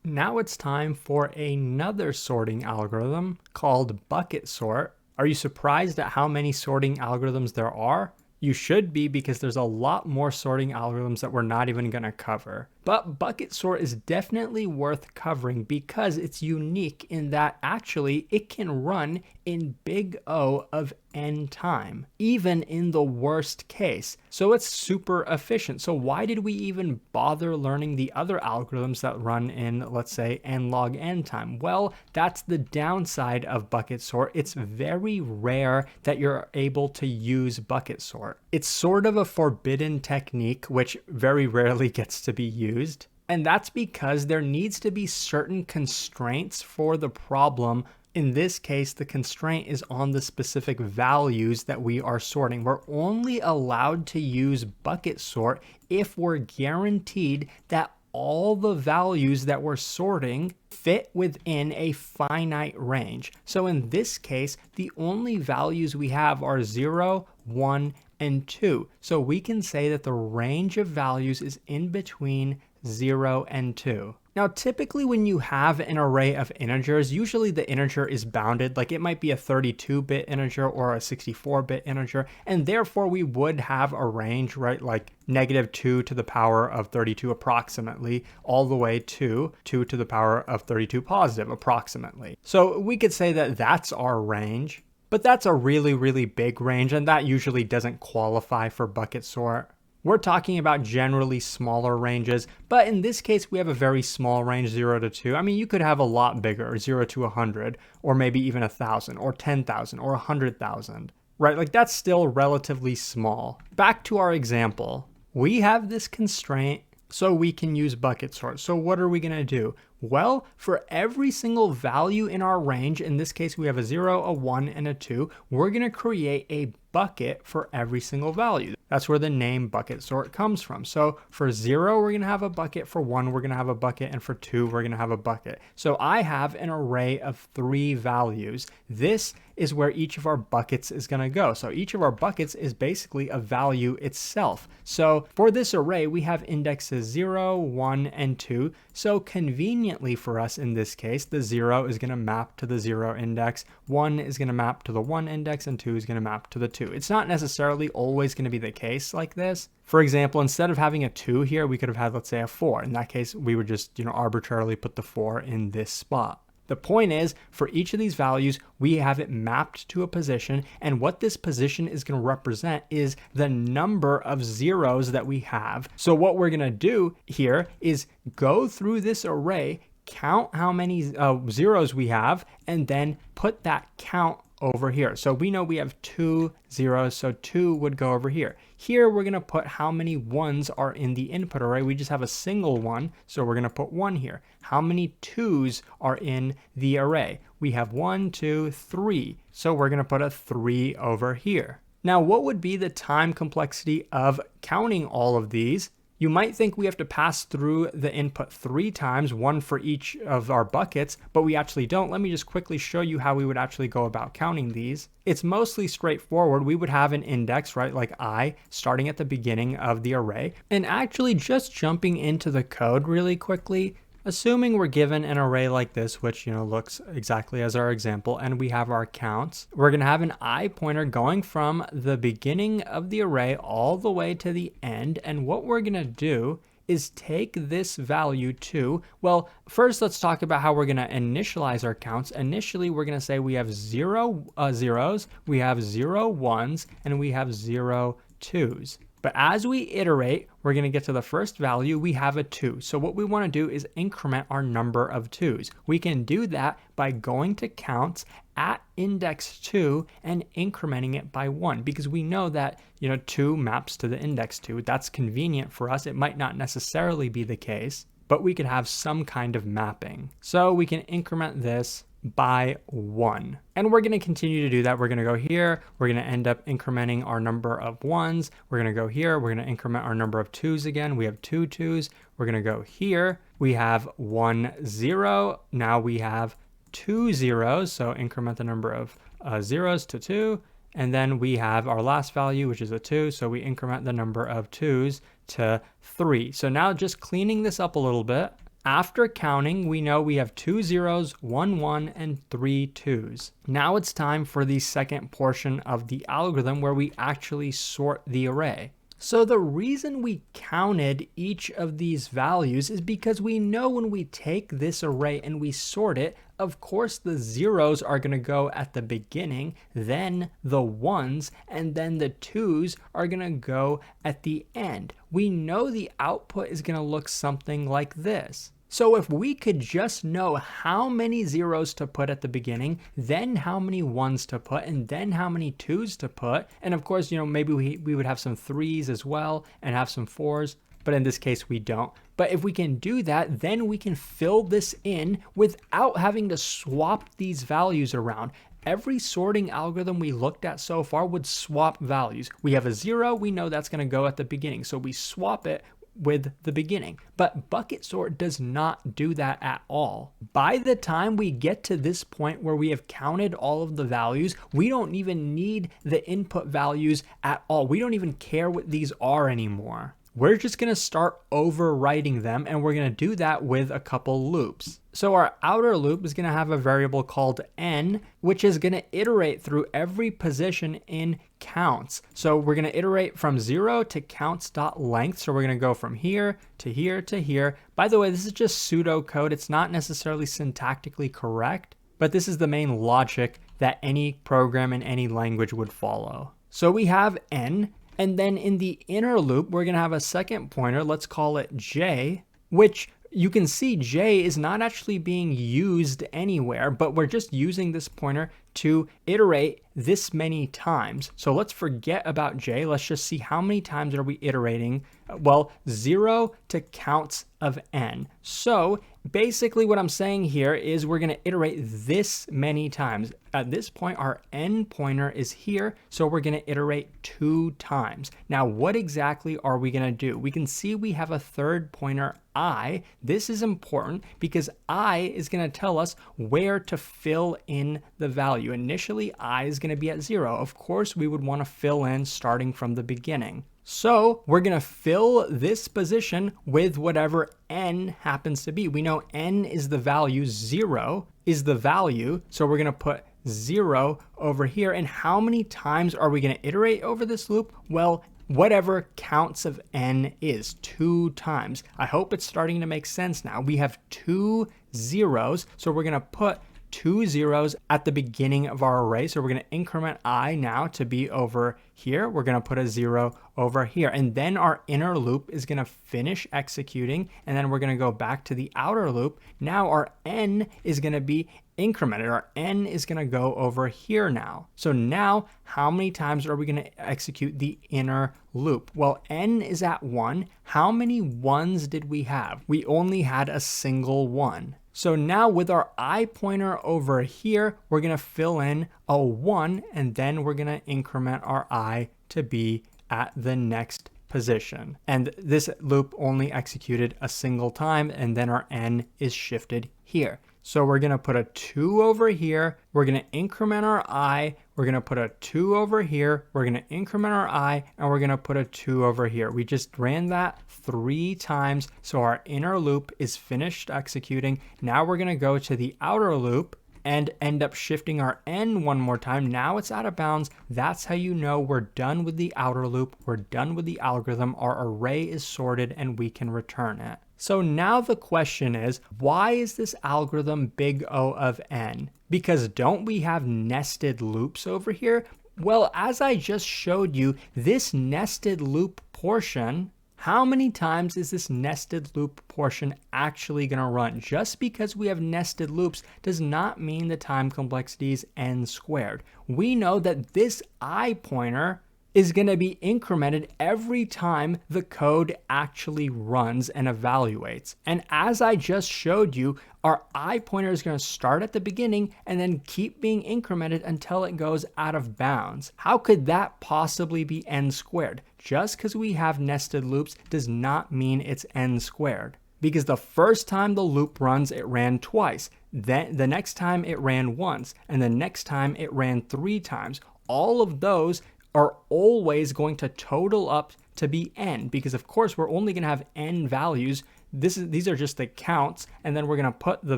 Now it's time for another sorting algorithm called bucket sort. Are you surprised at how many sorting algorithms there are? You should be, because there's a lot more sorting algorithms that we're not even going to cover. But bucket sort is definitely worth covering because it's unique in that actually it can run in big O of n time, even in the worst case. So it's super efficient. So why did we even bother learning the other algorithms that run in, let's say, n log n time? Well, that's the downside of bucket sort. It's very rare that you're able to use bucket sort. It's sort of a forbidden technique, which very rarely gets to be used. And that's because there needs to be certain constraints for the problem. In this case, the constraint is on the specific values that we are sorting. We're only allowed to use bucket sort if we're guaranteed that all the values that we're sorting fit within a finite range. So in this case, the only values we have are 0, 1, and 2. So we can say that the range of values is in between 0 and 2. Now, typically when you have an array of integers, usually the integer is bounded, like it might be a 32-bit integer or a 64-bit integer, and therefore we would have a range, right, like -2 to the power of 32 approximately, all the way to 2 to the power of 32 positive approximately. So we could say that that's our range, but that's a really, really big range, and that usually doesn't qualify for bucket sort. We're talking about generally smaller ranges, but in this case, we have a very small range, 0 to 2. I mean, you could have a lot bigger, 0 to 100, or maybe even 1,000, or 10,000, or 100,000, right? Like that's still relatively small. Back to our example. We have this constraint, so we can use bucket sort. So what are we going to do? Well, for every single value in our range, in this case we have a 0, a 1, and a 2, we're going to create a bucket for every single value. That's where the name bucket sort comes from. So for 0, we're going to have a bucket. For 1, we're going to have a bucket. And for 2, we're going to have a bucket. So I have an array of 3 values. This is where each of our buckets is going to go. So each of our buckets is basically a value itself. So for this array, we have indexes 0, 1, and 2. So conveniently for us in this case, the 0 is going to map to the 0 index, 1 is going to map to the 1 index, and 2 is going to map to the 2. It's not necessarily always going to be the case like this. For example, instead of having a 2 here, we could have had, let's say, a 4. In that case, we would just, arbitrarily put the 4 in this spot. The point is, for each of these values, we have it mapped to a position, and what this position is going to represent is the number of zeros that we have. So what we're going to do here is go through this array, count how many zeros we have, and then put that count over here. So we know we have 2 zeros, so 2 would go over here. Here we're going to put how many 1s are in the input array. We just have a single 1, so we're going to put 1 here. How many 2s are in the array? We have 1, 2, 3, so we're going to put a 3 over here. Now, what would be the time complexity of counting all of these? You might think we have to pass through the input 3 times, 1 for each of our buckets, but we actually don't. Let me just quickly show you how we would actually go about counting these. It's mostly straightforward. We would have an index, right, like I, starting at the beginning of the array. And actually just jumping into the code really quickly, assuming we're given an array like this, which, looks exactly as our example, and we have our counts, we're going to have an I pointer going from the beginning of the array all the way to the end. And what we're going to do is take this value to, well, first let's talk about how we're going to initialize our counts. Initially, we're going to say we have 0 zeros, we have 0 1s, and we have 0 2s. But as we iterate, we're going to get to the first value, we have a 2. So what we want to do is increment our number of 2s. We can do that by going to counts at index 2 and incrementing it by 1, because we know that 2 maps to the index 2. That's convenient for us. It might not necessarily be the case, but we could have some kind of mapping. So we can increment this by 1. And we're going to continue to do that. We're going to go here. We're going to end up incrementing our number of 1s. We're going to go here. We're going to increment our number of 2s again. We have 2 2s. We're going to go here. We have 1 0. Now we have 2 zeros. So increment the number of zeros to 2. And then we have our last value, which is a 2. So we increment the number of 2s to 3. So now just cleaning this up a little bit. After counting, we know we have 2 zeros, 1 1, and 3 2s. Now it's time for the second portion of the algorithm where we actually sort the array. So the reason we counted each of these values is because we know when we take this array and we sort it, of course the zeros are going to go at the beginning, then the ones, and then the twos are going to go at the end. We know the output is going to look something like this. So if we could just know how many zeros to put at the beginning, then how many ones to put, and then how many twos to put, and of course, maybe we would have some threes as well and have some fours, but in this case we don't. But if we can do that, then we can fill this in without having to swap these values around. Every sorting algorithm we looked at so far would swap values. We have a 0, we know that's going to go at the beginning, so we swap it with the beginning. But bucket sort does not do that at all. By the time we get to this point where we have counted all of the values, we don't even need the input values at all. We don't even care what these are anymore. We're just going to start overwriting them, and we're going to do that with a couple loops. So our outer loop is going to have a variable called n, which is going to iterate through every position in counts. So we're going to iterate from 0 to counts.length. So we're going to go from here to here to here. By the way, this is just pseudocode. It's not necessarily syntactically correct, but this is the main logic that any program in any language would follow. So we have n. And then in the inner loop, we're going to have a second pointer. Let's call it j, which you can see j is not actually being used anywhere, but we're just using this pointer to iterate this many times. So let's forget about j. Let's just see how many times are we iterating. Well, 0 to counts of n. So basically what I'm saying here is we're going to iterate this many times. At this point, our n pointer is here, so we're going to iterate 2 times. Now, what exactly are we going to do? We can see we have a third pointer, I. This is important because I is going to tell us where to fill in the value. Initially, I is going to be at 0. Of course, we would want to fill in starting from the beginning. So we're going to fill this position with whatever n happens to be. We know n is the value, 0 is the value, so we're going to put 0 over here. And how many times are we going to iterate over this loop? Well, whatever counts of n is, 2 times. I hope it's starting to make sense now. We have 2 zeros, so we're going to put 2 zeros at the beginning of our array. So we're going to increment I now to be over here. We're going to put a 0 over here. And then our inner loop is going to finish executing. And then we're going to go back to the outer loop. Now our n is going to be incremented. Our n is going to go over here now. So now how many times are we going to execute the inner loop? Well, n is at 1. How many ones did we have? We only had a single one. So now with our I pointer over here, we're going to fill in a 1, and then we're going to increment our I to be at the next position. And this loop only executed a single time, and then our n is shifted here. So we're going to put a 2 over here. We're going to increment our I. We're going to put a 2 over here. We're going to increment our I, and we're going to put a 2 over here. We just ran that 3 times. So our inner loop is finished executing. Now we're going to go to the outer loop and end up shifting our n one more time. Now it's out of bounds. That's how you know we're done with the outer loop. We're done with the algorithm. Our array is sorted and we can return it. So now the question is, why is this algorithm big O of n? Because don't we have nested loops over here? Well, as I just showed you, this nested loop portion, how many times is this nested loop portion actually going to run? Just because we have nested loops does not mean the time complexity is n squared. We know that this I pointer is going to be incremented every time the code actually runs and evaluates. And as I just showed you, our I pointer is going to start at the beginning and then keep being incremented until it goes out of bounds. How could that possibly be n squared? Just because we have nested loops does not mean it's n squared. Because the first time the loop runs, it ran twice. Then the next time it ran once. And the next time it ran 3 times. All of those are always going to total up to be n, because of course we're only going to have n values these are just the counts, and then we're going to put the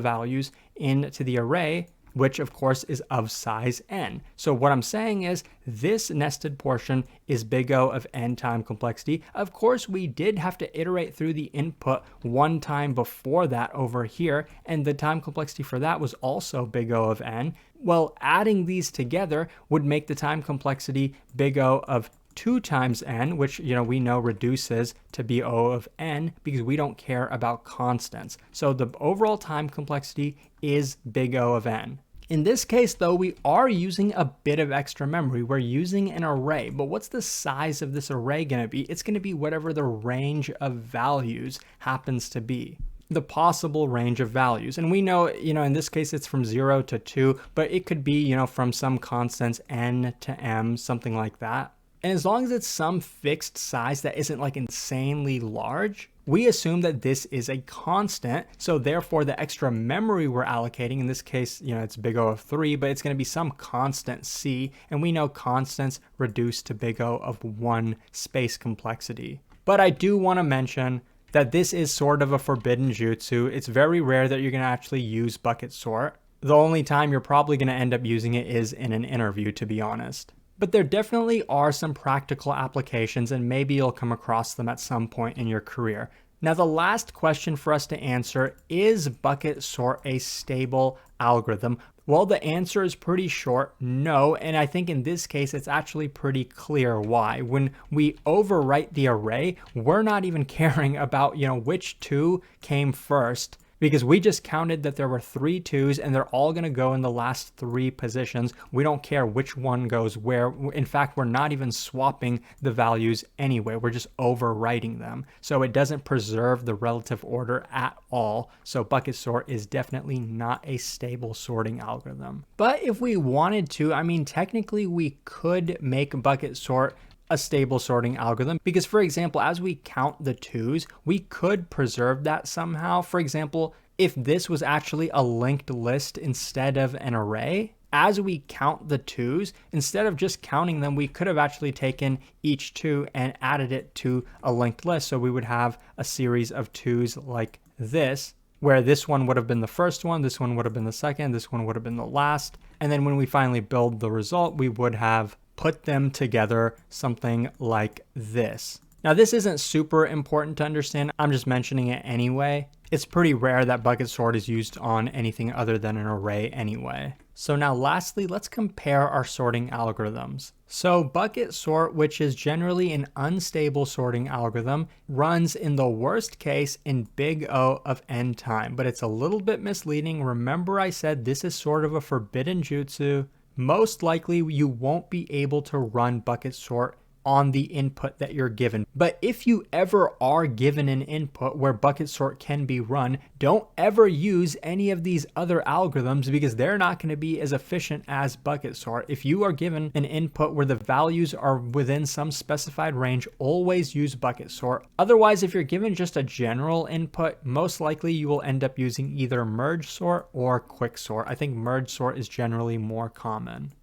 values into the array, which of course is of size n. So what I'm saying is this nested portion is big O of n time complexity. Of course, we did have to iterate through the input one time before that over here, and the time complexity for that was also big O of n. Well, adding these together would make the time complexity big O of 2 times n, which, we know reduces to be O of n because we don't care about constants. So the overall time complexity is big O of n. In this case, though, we are using a bit of extra memory. We're using an array, but what's the size of this array going to be? It's going to be whatever the range of values happens to be. The possible range of values. And we know, in this case, it's from 0 to 2, but it could be, from some constants n to m, something like that. And as long as it's some fixed size that isn't like insanely large, we assume that this is a constant. So therefore the extra memory we're allocating, in this case, it's big O of 3, but it's going to be some constant c. And we know constants reduce to big O of 1 space complexity. But I do want to mention that this is sort of a forbidden jutsu. It's very rare that you're going to actually use bucket sort. The only time you're probably going to end up using it is in an interview, to be honest. But there definitely are some practical applications, and maybe you'll come across them at some point in your career. Now, the last question for us to answer, is bucket sort a stable algorithm? Well, the answer is pretty short, no, and I think in this case it's actually pretty clear why. When we overwrite the array, we're not even caring about, which 2 came first, because we just counted that there were 3 2s and they're all going to go in the last 3 positions. We don't care which one goes where. In fact, we're not even swapping the values anyway. We're just overwriting them. So it doesn't preserve the relative order at all. So bucket sort is definitely not a stable sorting algorithm. But if we wanted to, technically we could make bucket sort a stable sorting algorithm, because for example, as we count the 2s, we could preserve that somehow. For example, if this was actually a linked list instead of an array, as we count the 2s, instead of just counting them, we could have actually taken each 2 and added it to a linked list. So we would have a series of 2s like this, where this one would have been the first one, this one would have been the second, this one would have been the last. And then when we finally build the result, we would have put them together something like this. Now, this isn't super important to understand. I'm just mentioning it anyway. It's pretty rare that bucket sort is used on anything other than an array anyway. So now lastly, let's compare our sorting algorithms. So bucket sort, which is generally an unstable sorting algorithm, runs in the worst case in big O of n time, but it's a little bit misleading. Remember I said this is sort of a forbidden jutsu. Most likely you won't be able to run bucket sort on the input that you're given. But if you ever are given an input where bucket sort can be run, don't ever use any of these other algorithms because they're not going to be as efficient as bucket sort. If you are given an input where the values are within some specified range, always use bucket sort. Otherwise, if you're given just a general input, most likely you will end up using either merge sort or quick sort. I think merge sort is generally more common.